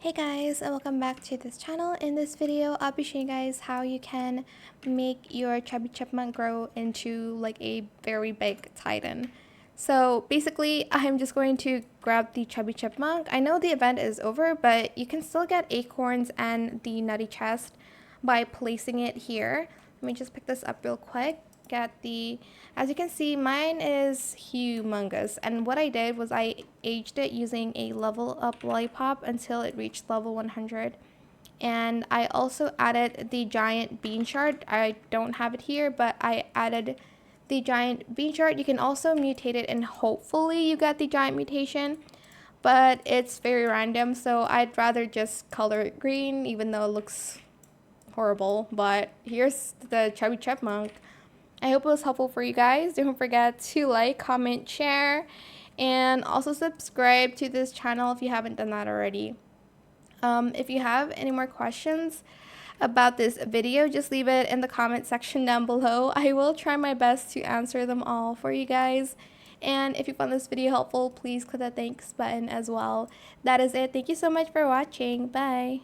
Hey guys, and welcome back to this channel. In this video, I'll be showing you guys how you can make your Chubby Chipmunk grow into like a very big titan. So basically, I'm just going to grab the Chubby Chipmunk. I know the event is over, but you can still get acorns and the Nutty Chest by placing it here. Let me just pick this up real quick. As you can see, mine is humongous, and what I did was I aged it using a level up lollipop until it reached level 100. And I also added the giant bean shard. I don't have it here, but I added the giant bean shard. You can also mutate it, and hopefully you get the giant mutation, but it's very random, so I'd rather just color it green, even though it looks horrible. But here's the Chubby Chipmunk. I hope it was helpful for you guys. Don't forget to like, comment, share, and also subscribe to this channel if you haven't done that already. If you have any more questions about this video, just leave it in the comment section down below. I will try my best to answer them all for you guys. And if you found this video helpful, please click the thanks button as well. That is it. Thank you so much for watching. Bye.